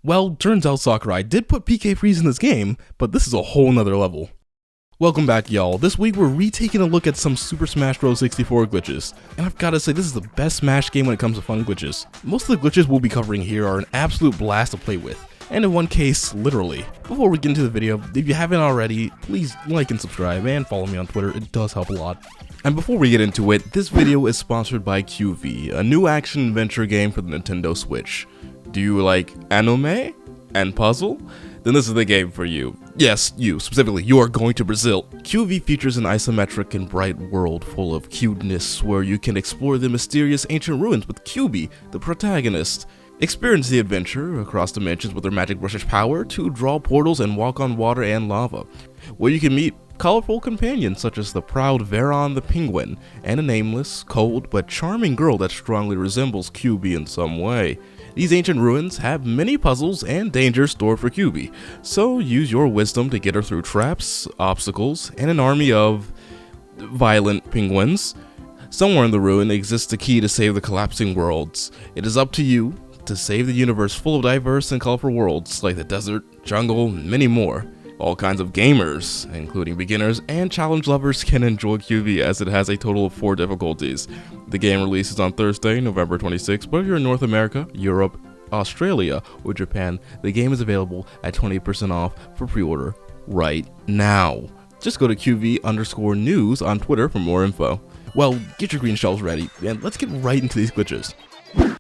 Well, turns out Sakurai did put PK freeze in this game, but this is a whole nother level. Welcome back, y'all. This week we're retaking a look at some Super Smash Bros. 64 glitches, and I've gotta say this is the best Smash game when it comes to fun glitches. Most of the glitches we'll be covering here are an absolute blast to play with, and in one case, literally. Before we get into the video, if you haven't already, please like and subscribe and follow me on Twitter, it does help a lot. And before we get into it, this video is sponsored by QV, a new action-adventure game for the Nintendo Switch. Do you like anime and puzzle? Then this is the game for you. Yes, you, specifically, you are going to Brazil. QV features an isometric and bright world full of cuteness where you can explore the mysterious ancient ruins with QB, the protagonist. Experience the adventure across dimensions with their magic brushish power to draw portals and walk on water and lava, where you can meet colorful companions such as the proud Veron the penguin and a nameless, cold, but charming girl that strongly resembles QB in some way. These ancient ruins have many puzzles and dangers stored for QB, so use your wisdom to get her through traps, obstacles, and an army of violent penguins. Somewhere in the ruin exists the key to save the collapsing worlds. It is up to you to save the universe full of diverse and colorful worlds like the desert, jungle, and many more. All kinds of gamers, including beginners and challenge lovers, can enjoy QV as it has a total of 4 difficulties. The game releases on Thursday, November 26th, but if you're in North America, Europe, Australia, or Japan, the game is available at 20% off for pre-order right now. Just go to QV_news on Twitter for more info. Well, get your green shells ready, and let's get right into these glitches.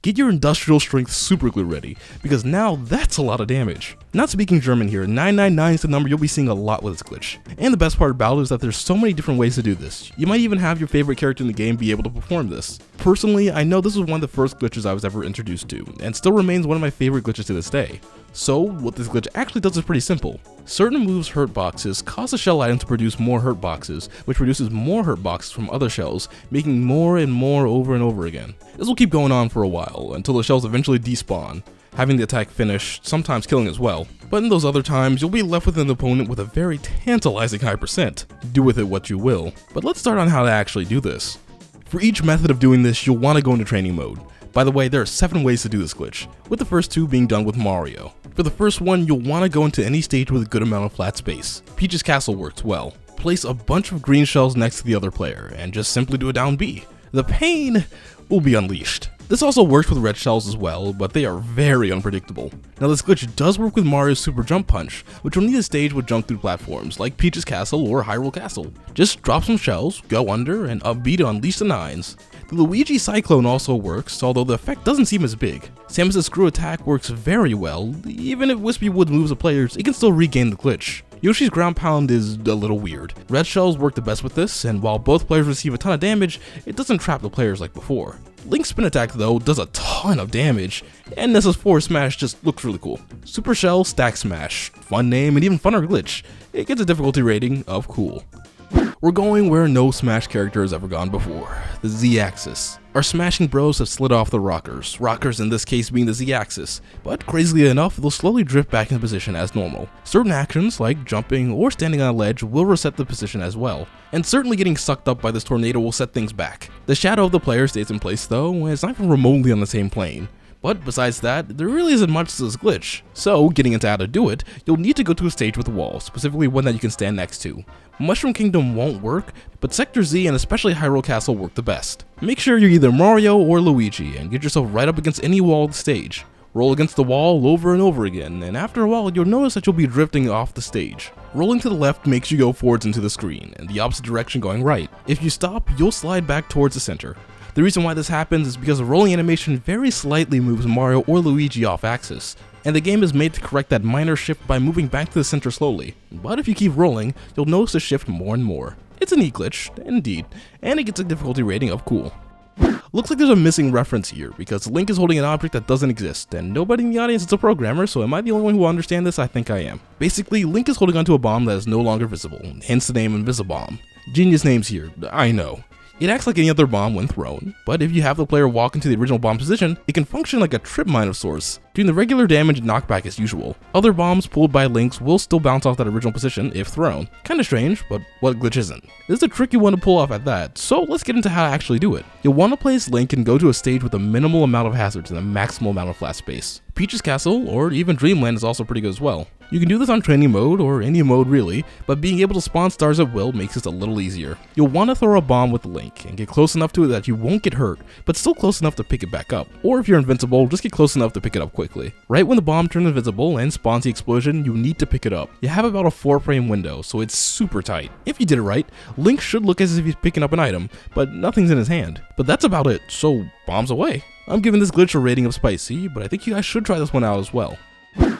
Get your industrial strength super glue ready, because now that's a lot of damage. Not speaking German here, 999 is the number you'll be seeing a lot with this glitch. And the best part about it is that there's so many different ways to do this. You might even have your favorite character in the game be able to perform this. Personally, I know this was one of the first glitches I was ever introduced to, and still remains one of my favorite glitches to this day. So, what this glitch actually does is pretty simple. Certain moves' hurt boxes cause a shell item to produce more hurt boxes, which produces more hurt boxes from other shells, making more and more over and over again. This will keep going on for a while, until the shells eventually despawn, having the attack finish, sometimes killing as well. But in those other times, you'll be left with an opponent with a very tantalizing high percent. Do with it what you will. But let's start on how to actually do this. For each method of doing this, you'll want to go into training mode. By the way, there are 7 ways to do this glitch, with the first 2 being done with Mario. For the first one, you'll want to go into any stage with a good amount of flat space. Peach's Castle works well. Place a bunch of green shells next to the other player, and just simply do a down B. The pain will be unleashed. This also works with red shells as well, but they are very unpredictable. Now this glitch does work with Mario's Super Jump Punch, which will need a stage with jump through platforms, like Peach's Castle or Hyrule Castle. Just drop some shells, go under, and up B to unleash the 9s. The Luigi Cyclone also works, although the effect doesn't seem as big. Samus's Screw Attack works very well. Even if Wispy Wood moves the players, it can still regain the glitch. Yoshi's Ground Pound is a little weird. Red shells work the best with this, and while both players receive a ton of damage, it doesn't trap the players like before. Link's Spin Attack though does a ton of damage, and Nessa's Forward Smash just looks really cool. Super Shell Stack Smash, fun name and even funner glitch. It gets a difficulty rating of cool. We're going where no Smash character has ever gone before, the Z-axis. Our smashing bros have slid off the rockers in this case being the Z-axis, but crazily enough, they'll slowly drift back into position as normal. Certain actions, like jumping or standing on a ledge, will reset the position as well, and certainly getting sucked up by this tornado will set things back. The shadow of the player stays in place though, and it's not even remotely on the same plane. But besides that, there really isn't much to this glitch. So, getting into how to do it, you'll need to go to a stage with a wall, specifically one that you can stand next to. Mushroom Kingdom won't work, but Sector Z and especially Hyrule Castle work the best. Make sure you're either Mario or Luigi, and get yourself right up against any wall of the stage. Roll against the wall over and over again, and after a while you'll notice that you'll be drifting off the stage. Rolling to the left makes you go forwards into the screen, and the opposite direction going right. If you stop, you'll slide back towards the center. The reason why this happens is because the rolling animation very slightly moves Mario or Luigi off axis, and the game is made to correct that minor shift by moving back to the center slowly. But if you keep rolling, you'll notice the shift more and more. It's a neat glitch, indeed, and it gets a difficulty rating of cool. Looks like there's a missing reference here, because Link is holding an object that doesn't exist, and nobody in the audience is a programmer, so am I the only one who will understand this? I think I am. Basically, Link is holding onto a bomb that is no longer visible, hence the name Invisibomb. Genius names here, I know. It acts like any other bomb when thrown, but if you have the player walk into the original bomb position, it can function like a trip mine of sorts, doing the regular damage and knockback as usual. Other bombs pulled by links will still bounce off that original position if thrown. Kinda strange, but what glitch isn't? This is a tricky one to pull off at that, so let's get into how to actually do it. You'll want to place Link and go to a stage with a minimal amount of hazards and a maximal amount of flat space. Peach's Castle, or even Dreamland, is also pretty good as well. You can do this on training mode, or any mode really, but being able to spawn stars at will makes this a little easier. You'll want to throw a bomb with Link, and get close enough to it that you won't get hurt, but still close enough to pick it back up. Or if you're invincible, just get close enough to pick it up quickly. Right when the bomb turns invisible and spawns the explosion, you need to pick it up. You have about a 4-frame window, so it's super tight. If you did it right, Link should look as if he's picking up an item, but nothing's in his hand. But that's about it, so bombs away. I'm giving this glitch a rating of spicy, but I think you guys should try this one out as well.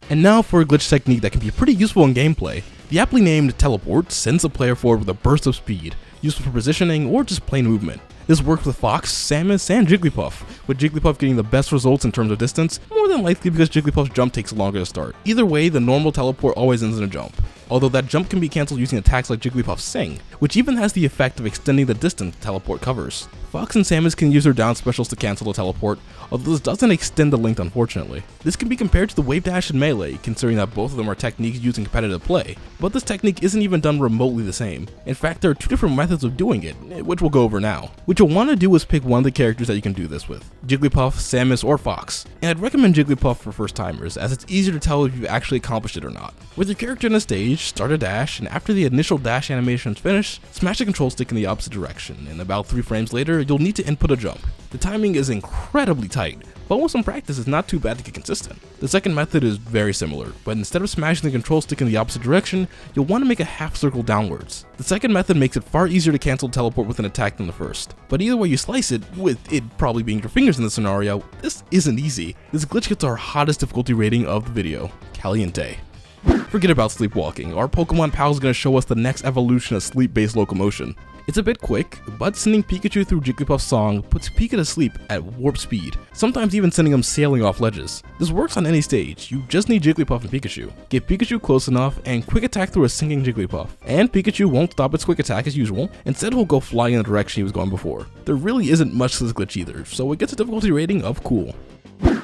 And now for a glitch technique that can be pretty useful in gameplay. The aptly named Teleport sends the player forward with a burst of speed, useful for positioning or just plain movement. This works with Fox, Samus, and Jigglypuff, with Jigglypuff getting the best results in terms of distance, more than likely because Jigglypuff's jump takes longer to start. Either way, the normal teleport always ends in a jump, although that jump can be cancelled using attacks like Jigglypuff's Sing, which even has the effect of extending the distance the teleport covers. Fox and Samus can use their down specials to cancel the teleport, although this doesn't extend the length unfortunately. This can be compared to the Wave Dash and Melee, considering that both of them are techniques used in competitive play, but this technique isn't even done remotely the same. In fact, there are two different methods of doing it, which we'll go over now. What you'll want to do is pick one of the characters that you can do this with, Jigglypuff, Samus, or Fox, and I'd recommend Jigglypuff for first timers, as it's easier to tell if you've actually accomplished it or not. With your character in a stage, start a dash, and after the initial dash animation is finished, smash the control stick in the opposite direction, and about 3 frames later, you'll need to input a jump. The timing is incredibly tight, but with some practice it's not too bad to get consistent. The second method is very similar, but instead of smashing the control stick in the opposite direction, you'll want to make a half circle downwards. The second method makes it far easier to cancel teleport with an attack than the first, but either way you slice it, with it probably being your fingers in this scenario, this isn't easy. This glitch gets our hottest difficulty rating of the video, Caliente. Forget about Sleepwalking, our Pokemon pal is going to show us the next evolution of sleep-based locomotion. It's a bit quick, but sending Pikachu through Jigglypuff's song puts Pika to sleep at warp speed, sometimes even sending him sailing off ledges. This works on any stage, you just need Jigglypuff and Pikachu. Get Pikachu close enough and quick attack through a singing Jigglypuff, and Pikachu won't stop its quick attack as usual, instead he'll go flying in the direction he was going before. There really isn't much to this glitch either, so it gets a difficulty rating of cool.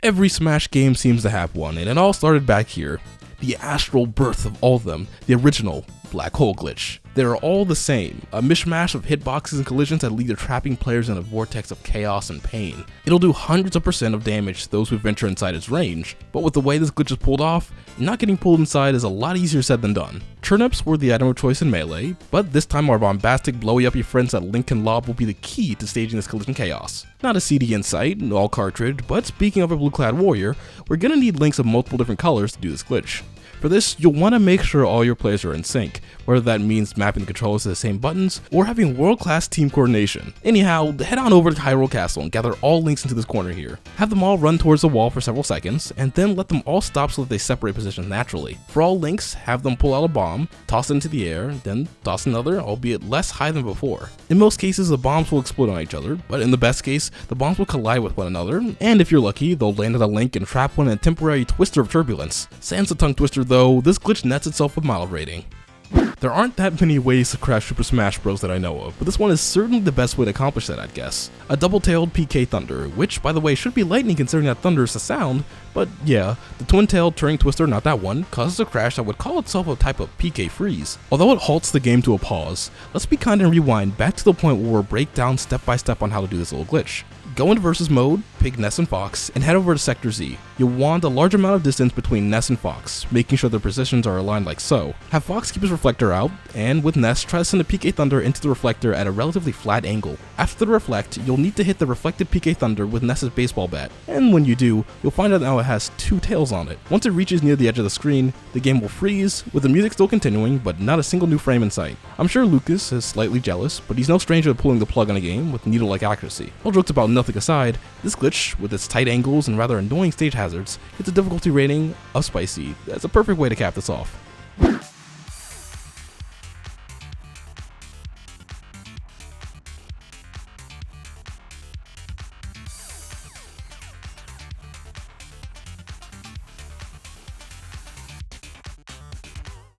Every Smash game seems to have one, and it all started back here. The astral birth of all of them, the original black hole glitch. They're all the same, a mishmash of hitboxes and collisions that lead to trapping players in a vortex of chaos and pain. It'll do hundreds of % of damage to those who venture inside its range, but with the way this glitch is pulled off, not getting pulled inside is a lot easier said than done. Turnips were the item of choice in Melee, but this time our bombastic blowy uppy friends that Link can lob will be the key to staging this collision chaos. Not a CD in sight, all cartridge, but speaking of a blue-clad warrior, we're gonna need links of multiple different colors to do this glitch. For this, you'll want to make sure all your players are in sync, whether that means mapping the controllers to the same buttons, or having world-class team coordination. Anyhow, head on over to Hyrule Castle and gather all links into this corner here. Have them all run towards the wall for several seconds, and then let them all stop so that they separate positions naturally. For all links, have them pull out a bomb, toss it into the air, then toss another, albeit less high than before. In most cases, the bombs will explode on each other, but in the best case, the bombs will collide with one another, and if you're lucky, they'll land at a link and trap one in a temporary twister of turbulence. Sans the tongue twister though, this glitch nets itself with mild rating. There aren't that many ways to crash Super Smash Bros that I know of, but this one is certainly the best way to accomplish that, I'd guess. A double-tailed PK Thunder, which by the way should be lightning considering that thunder is a sound, but yeah, the twin-tailed turning twister, not that one, causes a crash that would call itself a type of PK freeze. Although it halts the game to a pause, let's be kind and rewind back to the point where we'll break down step by step on how to do this little glitch. Go into Versus mode, pick Ness and Fox, and head over to Sector Z. You'll want a large amount of distance between Ness and Fox, making sure their positions are aligned like so. Have Fox keep his reflector out, and with Ness, try to send a PK Thunder into the reflector at a relatively flat angle. After the reflect, you'll need to hit the reflected PK Thunder with Ness's baseball bat, and when you do, you'll find out now it has 2 tails on it. Once it reaches near the edge of the screen, the game will freeze, with the music still continuing, but not a single new frame in sight. I'm sure Lucas is slightly jealous, but he's no stranger to pulling the plug on a game with needle-like accuracy. All jokes about nothing aside, this glitch, with its tight angles and rather annoying stage hazards, gets a difficulty rating of spicy. That's a perfect way to cap this off.